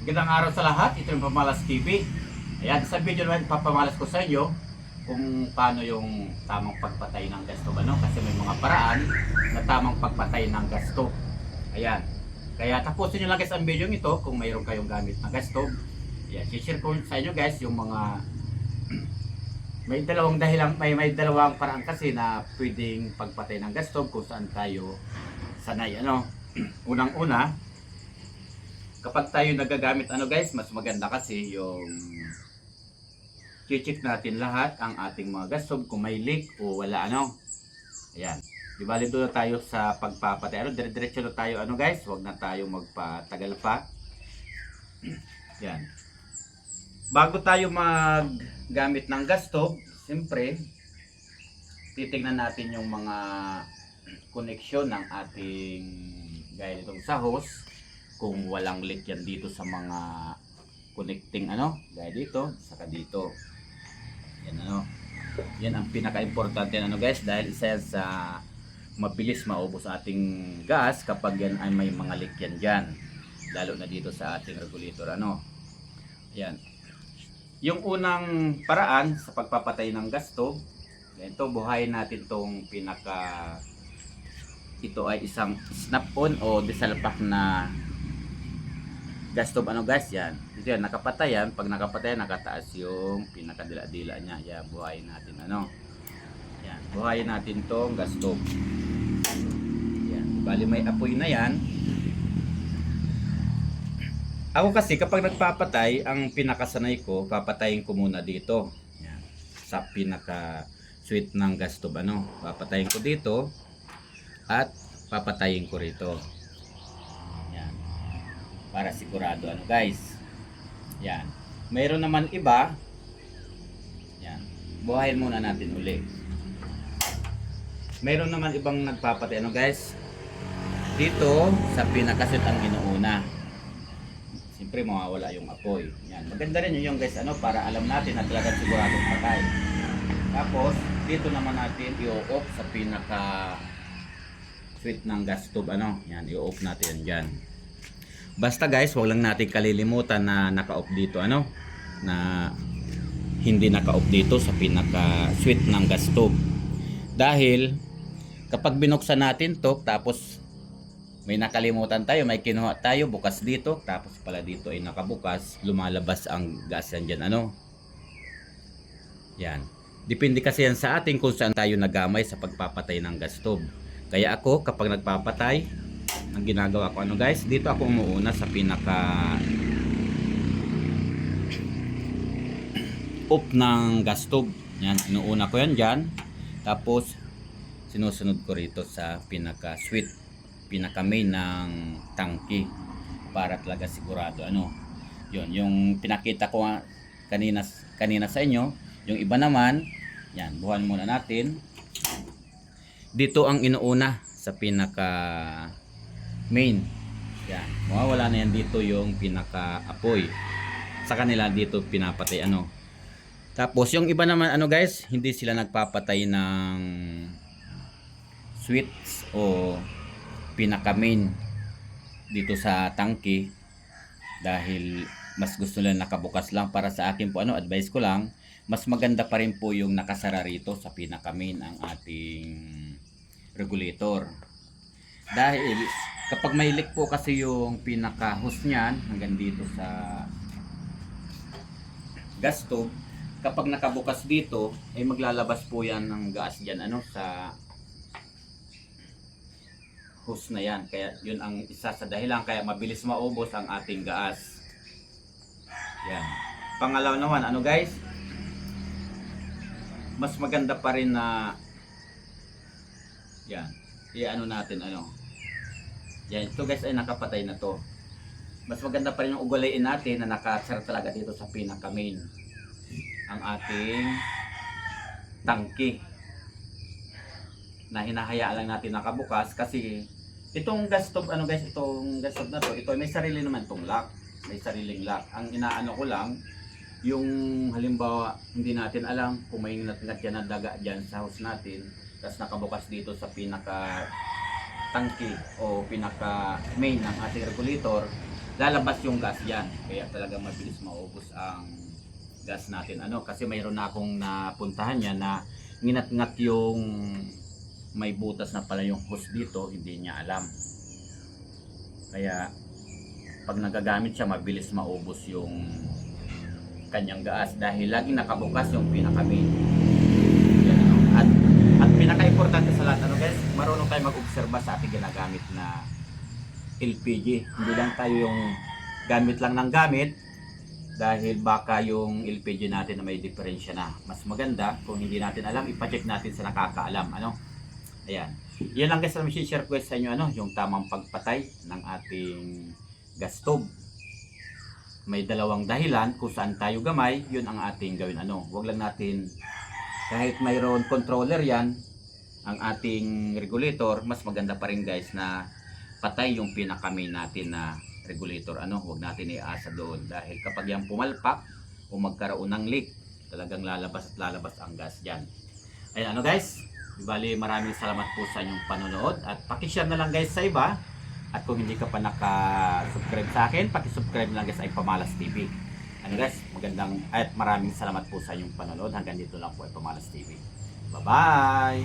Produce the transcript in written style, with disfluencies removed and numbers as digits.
Magandang araw sa lahat, ito yung Pamalas TV. Ayan, sa video naman papamalas ko sa inyo kung paano yung tamang pagpatay ng gas stove, ano? Kasi may mga paraan na tamang pagpatay ng gas stove. Ayan, kaya tapusin nyo lang guys ang video ito kung mayroon kayong gamit na gas stove. Ayan, share ko sa inyo guys yung mga may dalawang dahilan, may dalawang paraan kasi na pwedeng pagpatay ng gas stove kung saan tayo sanay, ano? Unang-una, kapag tayo nagagamit guys, mas maganda kasi yung check natin lahat ang ating mga gas stove kung may leak o wala Ayan. Di bali doon na tayo sa pagpapatay. Dire-diretso na tayo guys, huwag na tayo magpatagal pa. Yan. Bago tayo maggamit ng gas stove, siyempre titingnan natin yung mga connection ng ating gaya nitong sa hose. Kung walang leak yan dito sa mga connecting gaya dito, saka dito. Yan yan ang pinaka-importante guys, dahil isa yan sa mabilis maubos ating gas kapag yan ay may mga leak yan dyan. Lalo na dito sa ating regulator Yan. Yung unang paraan sa pagpapatay ng gas stove, ganito, buhayin natin tong ito ay isang snap-on o disalpak na gas stove guys, yan. Ito yan, nakapatay yan. Pag nakapatay, nakataas yung pinakadila-dila niya. Yan, buhayin natin Yan, buhayin natin tong gas stove. Yan, bali may apoy na yan. Ako kasi kapag nagpapatay, ang pinakasanay ko, papatayin ko muna dito. Yan, sa pinaka switch ng gas stove papatayin ko dito at papatayin ko rito. Para sigurado guys. Yan. Mayroon naman iba. Yan. Buhayin muna natin uli. Mayroon naman ibang nagpapatay guys. Dito sa pinakasit ang inuuna. Siyempre mawawala yung apoy. Yan. Maganda rin yung guys para alam natin na talagang siguradong patay. Tapos dito naman natin i-off sa pinaka switch ng gas stove Yan, i-off natin diyan. Basta guys, wag lang natin kalilimutan na naka-off dito na hindi naka-off dito sa pinaka switch ng gas stove. Dahil kapag binuksan natin to, tapos may nakalimutan tayo, may kinuha tayo bukas dito, tapos pala dito ay nakabukas, lumalabas ang gas yan Yan. Depende kasi yan sa atin kung saan tayo nagamay sa pagpapatay ng gas stove. Kaya ako kapag nagpapatay, ang ginagawa ko guys, dito ako umuuna sa pinaka off ng gas stove. Yan, inuuna ko yan dyan. Tapos sinusunod ko rito sa pinaka switch, pinaka main ng tangke, para talaga sigurado yun, yung pinakita ko kanina sa inyo. Yung iba naman, yan, buhan muna natin. Dito ang inuuna sa pinaka main. Yan. Mawawala na yan dito yung pinaka-apoy. Sa kanila dito pinapatay Tapos yung iba naman guys, hindi sila nagpapatay ng switch o pinaka-main dito sa tangke dahil mas gusto nila nakabukas lang. Para sa akin po advice ko lang, mas maganda pa rin po yung nakasara rito sa pinaka-main ang ating regulator. Dahil kapag may leak po kasi yung pinaka-hose niyan hanggang dito sa gas stove, kapag nakabukas dito ay maglalabas po yan ng gas dyan sa hose na yan. Kaya yun ang isa sa dahilan kaya mabilis maubos ang ating gas. Yan. Pangalawa naman guys, mas maganda pa rin na yan, natin yan, ito guys ay nakapatay na to. Mas maganda pa rin yung ugalayin natin na nakasara talaga dito sa pinaka main ang ating tangke, na hinahayaan lang natin nakabukas. Kasi itong gas stove guys, itong gas stove na to, ito may sarili naman tong lock, may sariling lock. Ang inaano ko lang, yung halimbawa hindi natin alam kung may natnat yan na daga dyan sa house natin, tapos nakabukas dito sa pinaka tangke o pinaka main ng ating regulator, lalabas yung gas yan. Kaya talaga mabilis maubos ang gas natin. Kasi mayroon na akong napuntahan yan na nginat-ngat yung may butas na pala yung hose dito, hindi niya alam. Kaya pag nagagamit siya, mabilis maubos yung kanyang gas dahil laging nakabukas yung pinaka-main. Yan, at pinaka-importante sa lahat, guys, marunong tayo mag-obserba sa ating ginagamit na LPG. Hindi lang tayo yung gamit lang ng gamit dahil baka yung LPG natin na may diferensya na. Mas maganda kung hindi natin alam, ipacheck natin sa nakakaalam. Ayan. Yan lang guys, ang share ko sa inyo, yung tamang pagpatay ng ating gas stove. May dalawang dahilan kung saan tayo gamay, yun ang ating gawin. Huwag lang natin, kahit mayroon controller yan, ang ating regulator, mas maganda pa rin guys na patay yung pinaka-main natin na regulator. Huwag natin iasa doon dahil kapag yan pumalpak o magkaroon ng leak, talagang lalabas at lalabas ang gas dyan. Ayan, guys, bali maraming salamat po sa inyong panonood at paki-share na lang guys sa iba. At kung hindi ka pa naka-subscribe sa akin, paki-subscribe lang guys ay Pamalas TV. Guys, magandang at maraming salamat po sa inyong panonood. Hanggang dito lang po ay Pamalas TV. Bye-bye!